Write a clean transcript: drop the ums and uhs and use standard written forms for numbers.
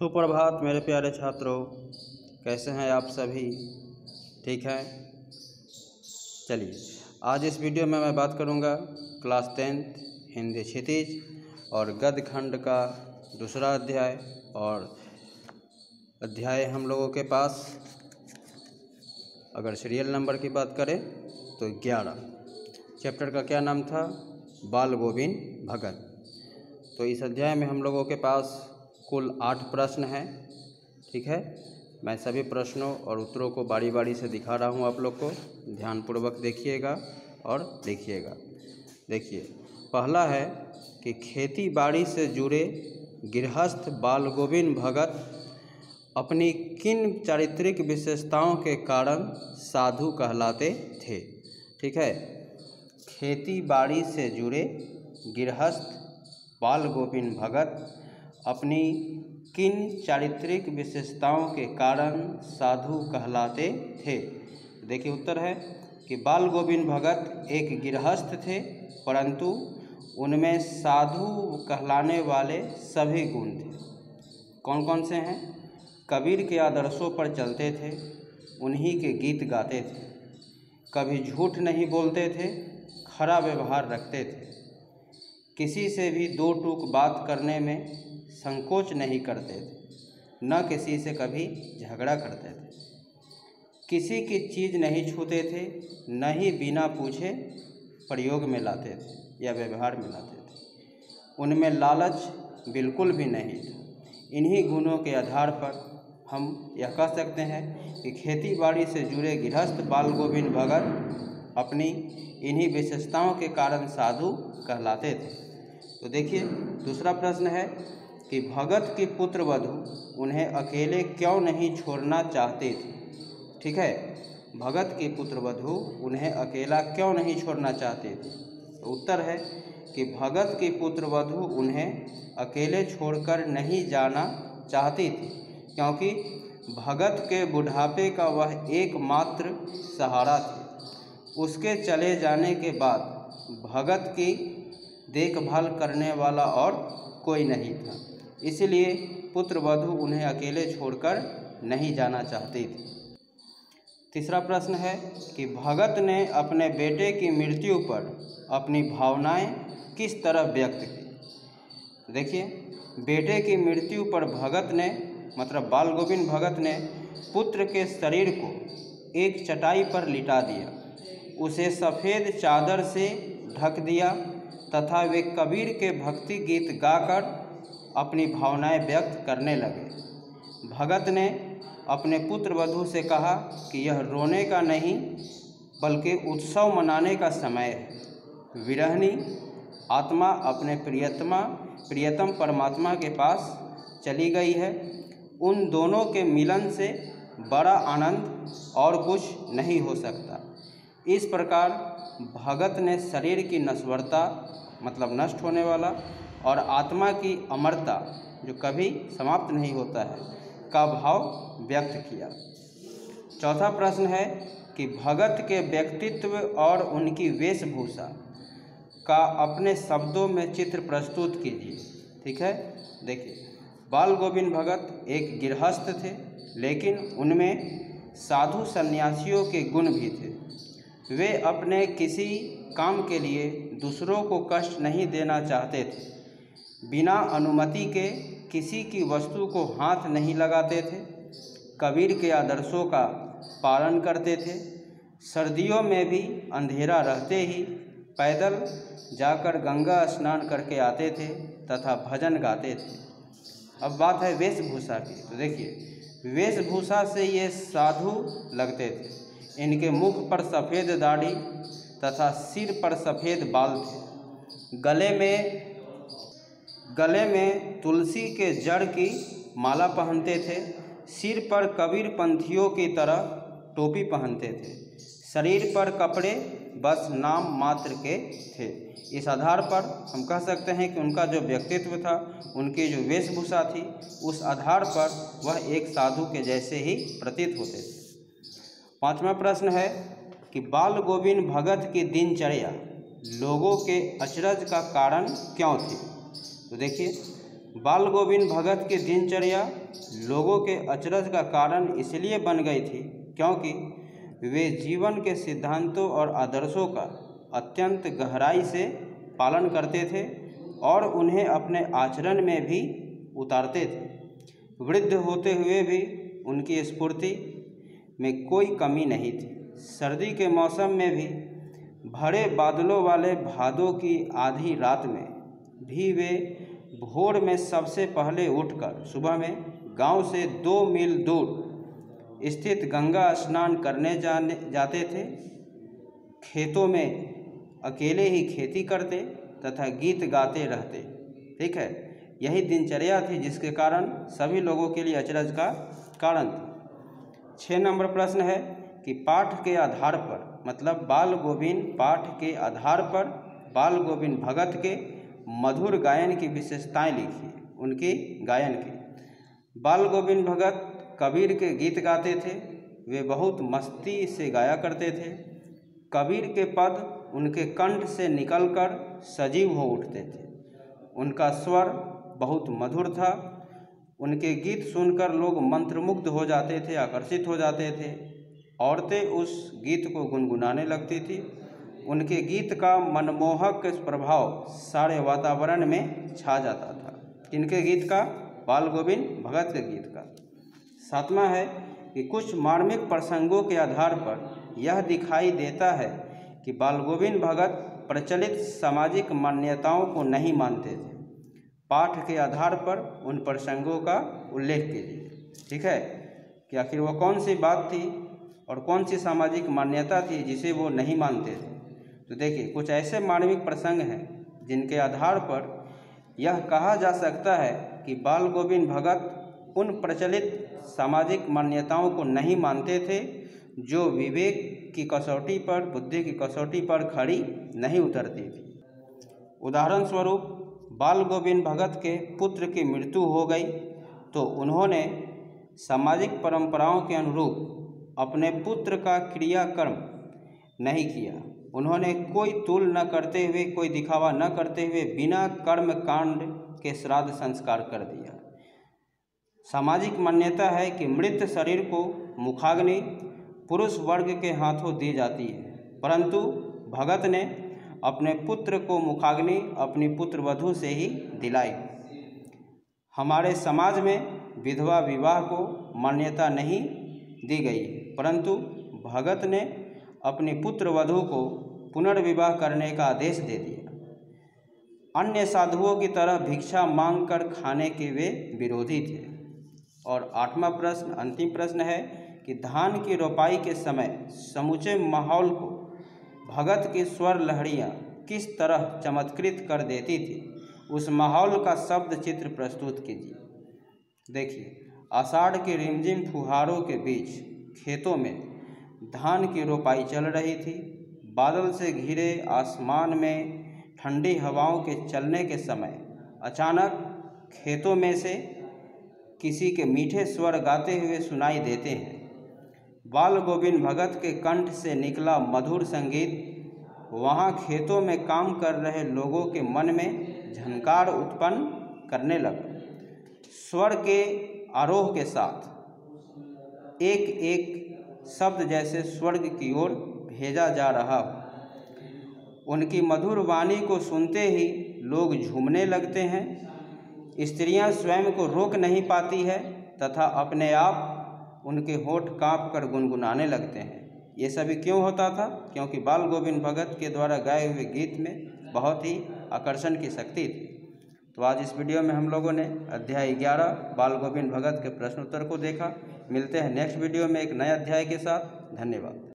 सुप्रभात मेरे प्यारे छात्रों, कैसे हैं आप सभी? ठीक है। चलिए, आज इस वीडियो में मैं बात करूंगा क्लास 10th हिंदी क्षितिज और गद्य खंड का दूसरा अध्याय। और अध्याय हम लोगों के पास अगर सीरियल नंबर की बात करें तो 11। चैप्टर का क्या नाम था? बाल गोविंद भगत। तो इस अध्याय में हम लोगों के पास कुल 8 प्रश्न हैं। ठीक है, मैं सभी प्रश्नों और उत्तरों को बारी बारी से दिखा रहा हूं, आप लोग को ध्यानपूर्वक देखिएगा और देखिएगा। देखिए, पहला है कि खेती बाड़ी से जुड़े गृहस्थ बाल गोविंद भगत अपनी किन चारित्रिक विशेषताओं के कारण साधु कहलाते थे। ठीक है, खेती बाड़ी से जुड़े गृहस्थ बाल गोविंद भगत अपनी किन चारित्रिक विशेषताओं के कारण साधु कहलाते थे। देखिए, उत्तर है कि बाल गोविंद भगत एक गृहस्थ थे, परंतु उनमें साधु कहलाने वाले सभी गुण थे। कौन कौन से हैं? कबीर के आदर्शों पर चलते थे, उन्हीं के गीत गाते थे, कभी झूठ नहीं बोलते थे, खरा व्यवहार रखते थे, किसी से भी दो टूक बात करने में संकोच नहीं करते थे, न किसी से कभी झगड़ा करते थे, किसी की चीज़ नहीं छूते थे, न ही बिना पूछे प्रयोग में लाते थे या व्यवहार में लाते थे। उनमें लालच बिल्कुल भी नहीं था। इन्हीं गुणों के आधार पर हम यह कह सकते हैं कि खेती बाड़ी से जुड़े गृहस्थ बाल गोविंद भगत अपनी इन्हीं विशेषताओं के कारण साधु कहलाते थे। तो देखिए, दूसरा प्रश्न है कि भगत की पुत्र वधू उन्हें अकेले क्यों नहीं छोड़ना चाहते थे। ठीक है, भगत की पुत्र वधू उन्हें अकेला क्यों नहीं छोड़ना चाहते थे। तो उत्तर है कि भगत की पुत्र वधू उन्हें अकेले छोड़कर नहीं जाना चाहती थी, क्योंकि भगत के बुढ़ापे का वह एकमात्र सहारा थे। उसके चले जाने के बाद भगत की देखभाल करने वाला और कोई नहीं था, इसलिए पुत्र वधू उन्हें अकेले छोड़कर नहीं जाना चाहती थी। तीसरा प्रश्न है कि भगत ने अपने बेटे की मृत्यु पर अपनी भावनाएं किस तरह व्यक्त की। देखिए, बेटे की मृत्यु पर भगत ने मतलब बाल गोविंद भगत ने पुत्र के शरीर को एक चटाई पर लिटा दिया, उसे सफ़ेद चादर से ढक दिया तथा वे कबीर के भक्ति गीत गाकर अपनी भावनाएं व्यक्त करने लगे। भगत ने अपने पुत्र वधू से कहा कि यह रोने का नहीं बल्कि उत्सव मनाने का समय है। विरहनी आत्मा अपने प्रियतम परमात्मा के पास चली गई है। उन दोनों के मिलन से बड़ा आनंद और कुछ नहीं हो सकता। इस प्रकार भगत ने शरीर की नश्वरता मतलब नष्ट होने वाला और आत्मा की अमरता जो कभी समाप्त नहीं होता है का भाव व्यक्त किया। चौथा प्रश्न है कि भगत के व्यक्तित्व और उनकी वेशभूषा का अपने शब्दों में चित्र प्रस्तुत कीजिए। ठीक है, देखिए, बाल गोविंद भगत एक गृहस्थ थे, लेकिन उनमें साधु सन्यासियों के गुण भी थे। वे अपने किसी काम के लिए दूसरों को कष्ट नहीं देना चाहते थे, बिना अनुमति के किसी की वस्तु को हाथ नहीं लगाते थे, कबीर के आदर्शों का पालन करते थे, सर्दियों में भी अंधेरा रहते ही पैदल जाकर गंगा स्नान करके आते थे तथा भजन गाते थे। अब बात है वेशभूषा की। तो देखिए, वेशभूषा से ये साधु लगते थे। इनके मुख पर सफ़ेद दाढ़ी तथा सिर पर सफ़ेद बाल थे। गले में तुलसी के जड़ की माला पहनते थे। सिर पर कबीर पंथियों की तरह टोपी पहनते थे। शरीर पर कपड़े बस नाम मात्र के थे। इस आधार पर हम कह सकते हैं कि उनका जो व्यक्तित्व था, उनकी जो वेशभूषा थी, उस आधार पर वह एक साधु के जैसे ही प्रतीत होते थे। पांचवा प्रश्न है कि बाल गोविंद भगत की दिनचर्या लोगों के अचरज का कारण क्यों थी। तो देखिए, बाल गोविंद भगत की दिनचर्या लोगों के अचरज का कारण इसलिए बन गई थी क्योंकि वे जीवन के सिद्धांतों और आदर्शों का अत्यंत गहराई से पालन करते थे और उन्हें अपने आचरण में भी उतारते थे। वृद्ध होते हुए भी उनकी स्फूर्ति में कोई कमी नहीं थी। सर्दी के मौसम में भी भरे बादलों वाले भादों की आधी रात में भी वे भोर में सबसे पहले उठकर सुबह में गांव से 2 मील दूर स्थित गंगा स्नान करने जाते थे। खेतों में अकेले ही खेती करते तथा गीत गाते रहते। ठीक है, यही दिनचर्या थी जिसके कारण सभी लोगों के लिए अचरज का कारण था। 6 नंबर प्रश्न है कि पाठ के आधार पर, मतलब बाल गोविंद पाठ के आधार पर बाल गोविंद भगत के मधुर गायन की विशेषताएं लिखिए। उनकी गायन की। बाल गोविंद भगत कबीर के गीत गाते थे। वे बहुत मस्ती से गाया करते थे। कबीर के पद उनके कंठ से निकलकर सजीव हो उठते थे। उनका स्वर बहुत मधुर था। उनके गीत सुनकर लोग मंत्रमुग्ध हो जाते थे, आकर्षित हो जाते थे। औरतें उस गीत को गुनगुनाने लगती थी। उनके गीत का मनमोहक प्रभाव सारे वातावरण में छा जाता था। किनके गीत का? बाल गोविंद भगत के गीत का। 7वां है कि कुछ मार्मिक प्रसंगों के आधार पर यह दिखाई देता है कि बाल गोविंद भगत प्रचलित सामाजिक मान्यताओं को नहीं मानते थे। पाठ के आधार पर उन प्रसंगों का उल्लेख कीजिए। ठीक है, कि आखिर वह कौन सी बात थी और कौन सी सामाजिक मान्यता थी जिसे वो नहीं मानते थे। तो देखिए, कुछ ऐसे मार्मिक प्रसंग हैं जिनके आधार पर यह कहा जा सकता है कि बाल गोविंद भगत उन प्रचलित सामाजिक मान्यताओं को नहीं मानते थे जो विवेक की कसौटी पर, बुद्धि की कसौटी पर खड़ी नहीं उतरती थी। उदाहरण स्वरूप, बाल गोविंद भगत के पुत्र की मृत्यु हो गई तो उन्होंने सामाजिक परंपराओं के अनुरूप अपने पुत्र का क्रियाकर्म नहीं किया। उन्होंने कोई तूल न करते हुए, कोई दिखावा न करते हुए बिना कर्म कांड के श्राद्ध संस्कार कर दिया। सामाजिक मान्यता है कि मृत शरीर को मुखाग्नि पुरुष वर्ग के हाथों दी जाती है, परंतु भगत ने अपने पुत्र को मुखाग्नि अपनी पुत्र वधू से ही दिलाई। हमारे समाज में विधवा विवाह को मान्यता नहीं दी गई, परंतु भगत ने अपनी पुत्र वधू को पुनर्विवाह करने का आदेश दे दिया। अन्य साधुओं की तरह भिक्षा मांगकर खाने के वे विरोधी थे। और 8वां प्रश्न, अंतिम प्रश्न है कि धान की रोपाई के समय समूचे माहौल को भगत की स्वर लहरियाँ किस तरह चमत्कृत कर देती थी, उस माहौल का शब्द चित्र प्रस्तुत कीजिए। देखिए, आषाढ़ के रिमझिम फुहारों के बीच खेतों में धान की रोपाई चल रही थी। बादल से घिरे आसमान में ठंडी हवाओं के चलने के समय अचानक खेतों में से किसी के मीठे स्वर गाते हुए सुनाई देते हैं। बाल गोविंद भगत के कंठ से निकला मधुर संगीत वहाँ खेतों में काम कर रहे लोगों के मन में झनकार उत्पन्न करने लगा। स्वर के आरोह के साथ एक एक शब्द जैसे स्वर्ग की ओर भेजा जा रहा हो। उनकी मधुर वाणी को सुनते ही लोग झूमने लगते हैं। स्त्रियां स्वयं को रोक नहीं पाती है तथा अपने आप उनके होठ काँप कर गुनगुनाने लगते हैं। ये सभी क्यों होता था? क्योंकि बाल गोविंद भगत के द्वारा गाए हुए गीत में बहुत ही आकर्षण की शक्ति थी। तो आज इस वीडियो में हम लोगों ने अध्याय 11 बाल गोविंद भगत के प्रश्न उत्तर को देखा। मिलते हैं नेक्स्ट वीडियो में एक नए अध्याय के साथ। धन्यवाद।